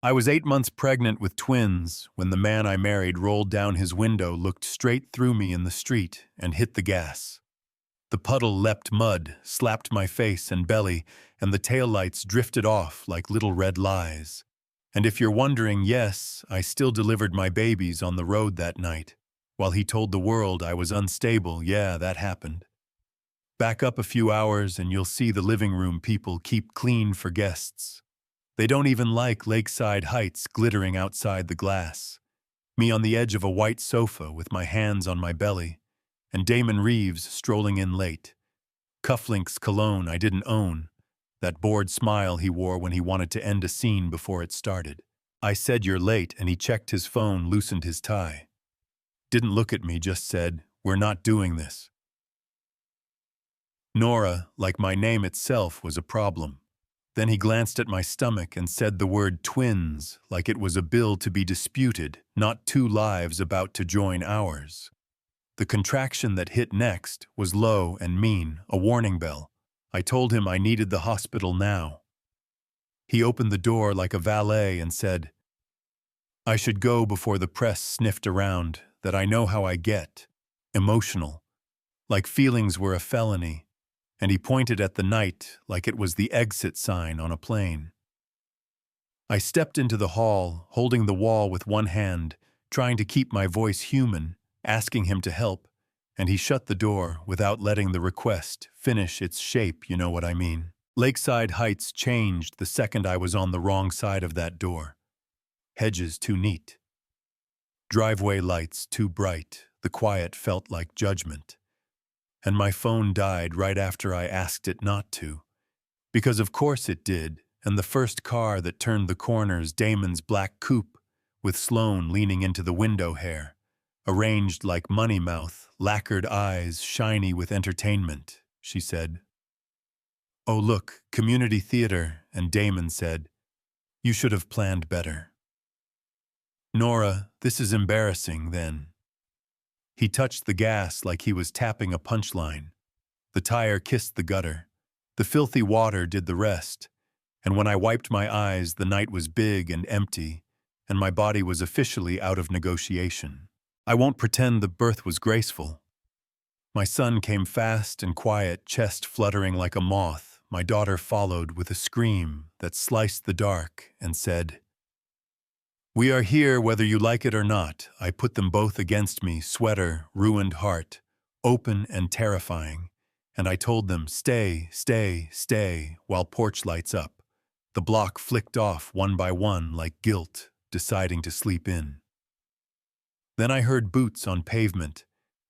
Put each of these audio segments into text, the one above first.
I was 8 months pregnant with twins when the man I married rolled down his window, looked straight through me in the street, and hit the gas. The puddle leapt mud, slapped my face and belly, and the taillights drifted off like little red lies. And if you're wondering, yes, I still delivered my babies on the road that night. While he told the world I was unstable, yeah, that happened. Back up a few hours and you'll see the living room people keep clean for guests. They don't even like lakeside heights glittering outside the glass. Me on the edge of a white sofa with my hands on my belly, and Damon Reeves strolling in late. Cufflinks cologne I didn't own, that bored smile he wore when he wanted to end a scene before it started. I said, "You're late," and he checked his phone, loosened his tie. Didn't look at me, just said, "We're not doing this." Nora, like my name itself, was a problem. Then he glanced at my stomach and said the word twins like it was a bill to be disputed, not two lives about to join ours. The contraction that hit next was low and mean, a warning bell. I told him I needed the hospital now. He opened the door like a valet and said, "I should go before the press sniffed around, that I know how I get. Emotional. Like feelings were a felony." And he pointed at the night like it was the exit sign on a plane. I stepped into the hall, holding the wall with one hand, trying to keep my voice human, asking him to help, and he shut the door without letting the request finish its shape, you know what I mean. Lakeside Heights changed the second I was on the wrong side of that door. Hedges too neat. Driveway lights too bright, the quiet felt like judgment. And my phone died right after I asked it not to. Because of course it did, and the first car that turned the corners, Damon's black coupe, with Sloane leaning into the window hair, arranged like money mouth, lacquered eyes shiny with entertainment, she said. "Oh look, community theater," and Damon said, "You should have planned better." "Nora, this is embarrassing, then." He touched the gas like he was tapping a punchline. The tire kissed the gutter. The filthy water did the rest. And when I wiped my eyes, the night was big and empty, and my body was officially out of negotiation. I won't pretend the birth was graceful. My son came fast and quiet, chest fluttering like a moth. My daughter followed with a scream that sliced the dark and said, "We are here whether you like it or not." I put them both against me, sweater, ruined heart, open and terrifying. And I told them, "Stay, stay, stay," while porch lights up. The block flicked off one by one like guilt, deciding to sleep in. Then I heard boots on pavement,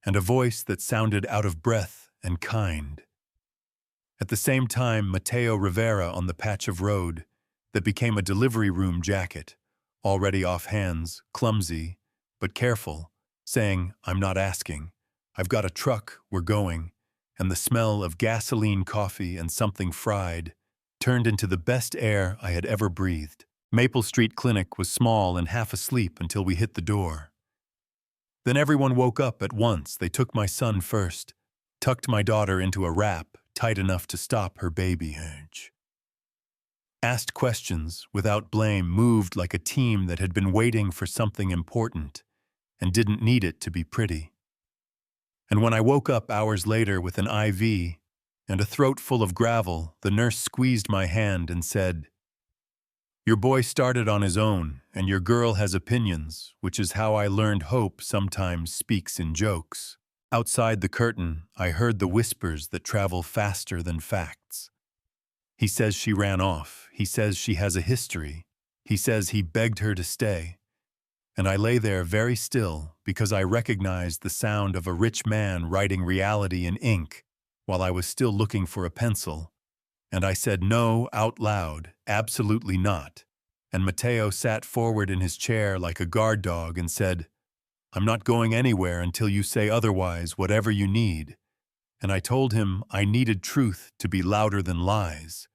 and a voice that sounded out of breath and kind. At the same time, Mateo Rivera on the patch of road that became a delivery room jacket, already off hands, clumsy, but careful, saying, "I'm not asking. I've got a truck, we're going," and the smell of gasoline, coffee, and something fried turned into the best air I had ever breathed. Maple Street Clinic was small and half asleep until we hit the door. Then everyone woke up at once. They took my son first, tucked my daughter into a wrap tight enough to stop her baby urge. Asked questions without blame, moved like a team that had been waiting for something important and didn't need it to be pretty. And when I woke up hours later with an IV and a throat full of gravel, the nurse squeezed my hand and said, "Your boy started on his own, and your girl has opinions, which is how I learned hope sometimes speaks in jokes." Outside the curtain, I heard the whispers that travel faster than facts. He says she ran off. He says she has a history. He says he begged her to stay. And I lay there very still because I recognized the sound of a rich man writing reality in ink while I was still looking for a pencil. And I said no out loud, absolutely not. And Mateo sat forward in his chair like a guard dog and said, "I'm not going anywhere until you say otherwise, whatever you need." And I told him I needed truth to be louder than lies.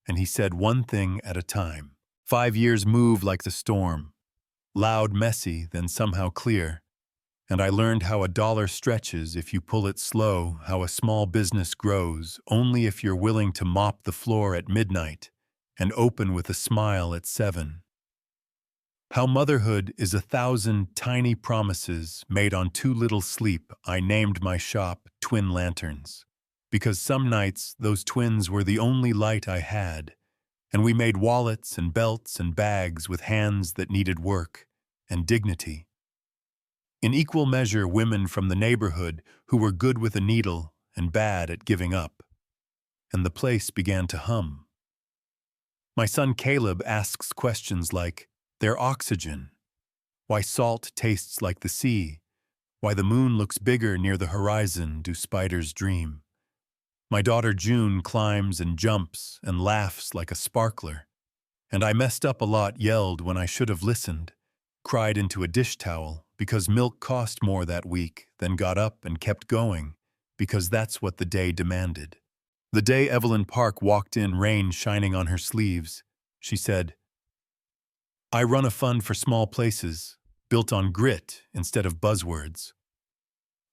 And he said one thing at a time. 5 years move like the storm. Loud, messy, then somehow clear. And I learned how a dollar stretches if you pull it slow, how a small business grows only if you're willing to mop the floor at midnight and open with a smile at 7. How motherhood is 1,000 tiny promises made on too little sleep, I named my shop Twin Lanterns. Because some nights those twins were the only light I had, and we made wallets and belts and bags with hands that needed work and dignity. In equal measure, women from the neighborhood who were good with a needle and bad at giving up. And the place began to hum. My son Caleb asks questions like, their oxygen, why salt tastes like the sea, why the moon looks bigger near the horizon, do spiders dream? My daughter June climbs and jumps and laughs like a sparkler. And I messed up a lot, yelled when I should have listened, cried into a dish towel because milk cost more that week, then got up and kept going because that's what the day demanded. The day Evelyn Park walked in, rain shining on her sleeves, she said, I run a fund for small places, built on grit instead of buzzwords.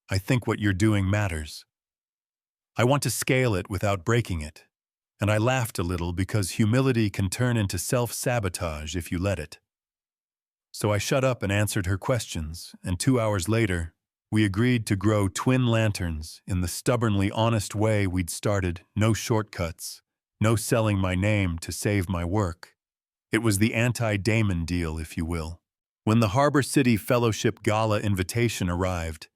I think what you're doing matters. I want to scale it without breaking it. And I laughed a little because humility can turn into self-sabotage if you let it. So I shut up and answered her questions, and 2 hours later, we agreed to grow Twin Lanterns in the stubbornly honest way we'd started, no shortcuts, no selling my name to save my work. It was the anti-Damon deal, if you will. When the Harbor City Fellowship Gala invitation arrived,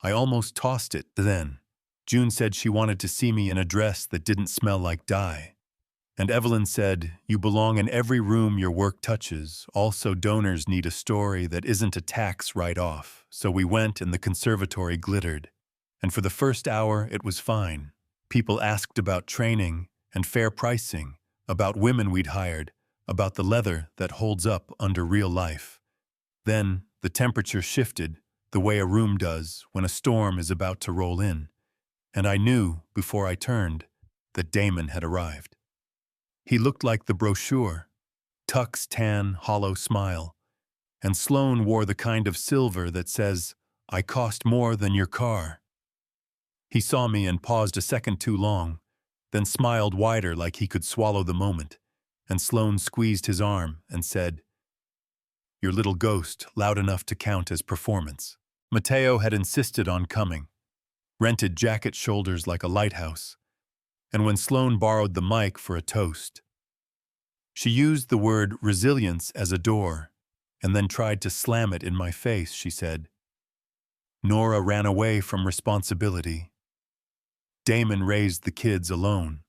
I almost tossed it then. June said she wanted to see me in a dress that didn't smell like dye. And Evelyn said, you belong in every room your work touches. Also, donors need a story that isn't a tax write-off. So we went and the conservatory glittered. And for the first hour, it was fine. People asked about training and fair pricing, about women we'd hired, about the leather that holds up under real life. Then the temperature shifted the way a room does when a storm is about to roll in. And I knew, before I turned, that Damon had arrived. He looked like the brochure, Tuck's tan, hollow smile, and Sloane wore the kind of silver that says, I cost more than your car. He saw me and paused a second too long, then smiled wider like he could swallow the moment, and Sloane squeezed his arm and said, your little ghost, loud enough to count as performance. Mateo had insisted on coming, rented jacket shoulders like a lighthouse, and when Sloane borrowed the mic for a toast, she used the word resilience as a door and then tried to slam it in my face, she said. Nora ran away from responsibility. Damon raised the kids alone.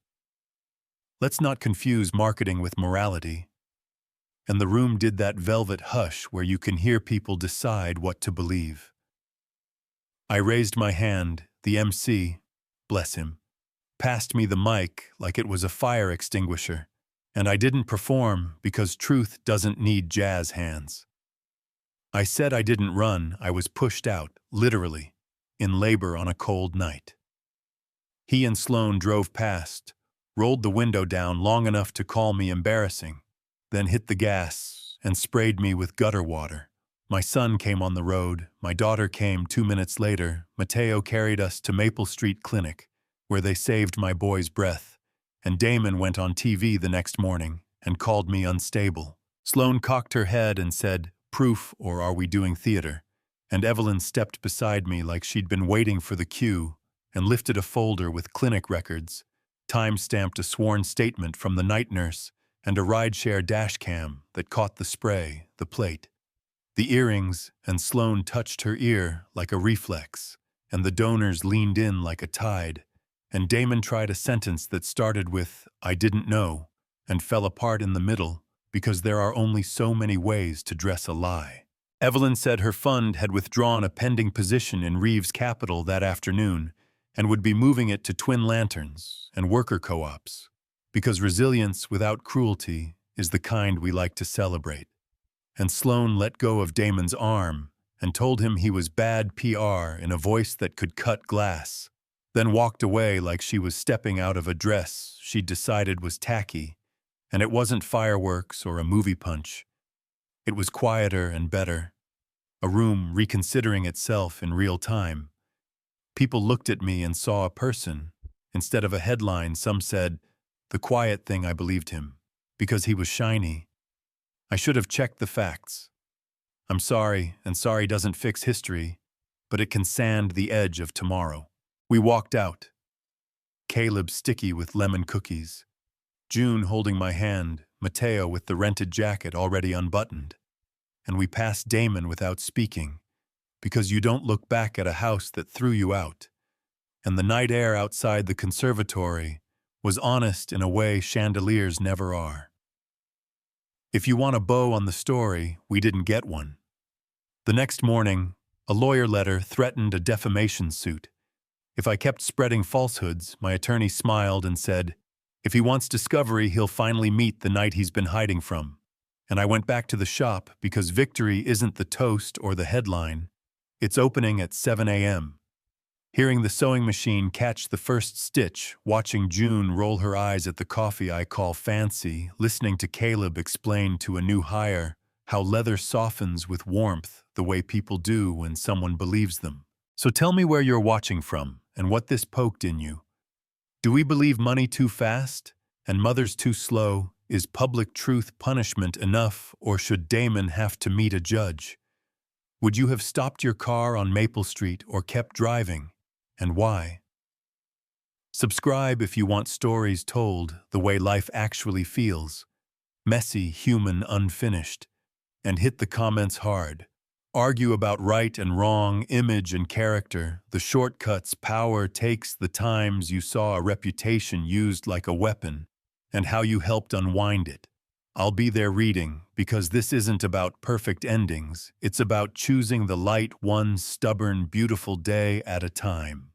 Let's not confuse marketing with morality. And the room did that velvet hush where you can hear people decide what to believe. I raised my hand. The MC, bless him, passed me the mic like it was a fire extinguisher, and I didn't perform because truth doesn't need jazz hands. I said I didn't run, I was pushed out, literally, in labor on a cold night. He and Sloane drove past, rolled the window down long enough to call me embarrassing, then hit the gas and sprayed me with gutter water. My son came on the road, my daughter came 2 minutes later. Mateo carried us to Maple Street Clinic, where they saved my boy's breath, and Damon went on TV the next morning and called me unstable. Sloane cocked her head and said, proof, or are we doing theater? And Evelyn stepped beside me like she'd been waiting for the cue and lifted a folder with clinic records, time-stamped a sworn statement from the night nurse, and a rideshare dash cam that caught the spray, the plate. The earrings, and Sloane touched her ear like a reflex, and the donors leaned in like a tide, and Damon tried a sentence that started with, I didn't know, and fell apart in the middle because there are only so many ways to dress a lie. Evelyn said her fund had withdrawn a pending position in Reeves Capital that afternoon and would be moving it to Twin Lanterns and worker co-ops, because resilience without cruelty is the kind we like to celebrate. And Sloane let go of Damon's arm and told him he was bad PR in a voice that could cut glass, then walked away like she was stepping out of a dress she'd decided was tacky, and it wasn't fireworks or a movie punch. It was quieter and better, a room reconsidering itself in real time. People looked at me and saw a person. Instead of a headline, some said, the quiet thing. I believed him, because he was shiny. I should have checked the facts. I'm sorry, and sorry doesn't fix history, but it can sand the edge of tomorrow. We walked out. Caleb sticky with lemon cookies, June holding my hand, Mateo with the rented jacket already unbuttoned. And we passed Damon without speaking, because you don't look back at a house that threw you out. And the night air outside the conservatory was honest in a way chandeliers never are. If you want a bow on the story, we didn't get one. The next morning, a lawyer letter threatened a defamation suit. If I kept spreading falsehoods, my attorney smiled and said, if he wants discovery, he'll finally meet the night he's been hiding from. And I went back to the shop because victory isn't the toast or the headline. It's opening at 7 a.m. Hearing the sewing machine catch the first stitch, watching June roll her eyes at the coffee I call fancy, listening to Caleb explain to a new hire how leather softens with warmth the way people do when someone believes them. So tell me where you're watching from and what this poked in you. Do we believe money too fast and mothers too slow? Is public truth punishment enough, or should Damon have to meet a judge? Would you have stopped your car on Maple Street or kept driving, and why? Subscribe if you want stories told the way life actually feels, messy, human, unfinished, and hit the comments hard. Argue about right and wrong, image and character, the shortcuts power takes, the times you saw a reputation used like a weapon, and how you helped unwind it. I'll be there reading, because this isn't about perfect endings, it's about choosing the light one stubborn, beautiful day at a time.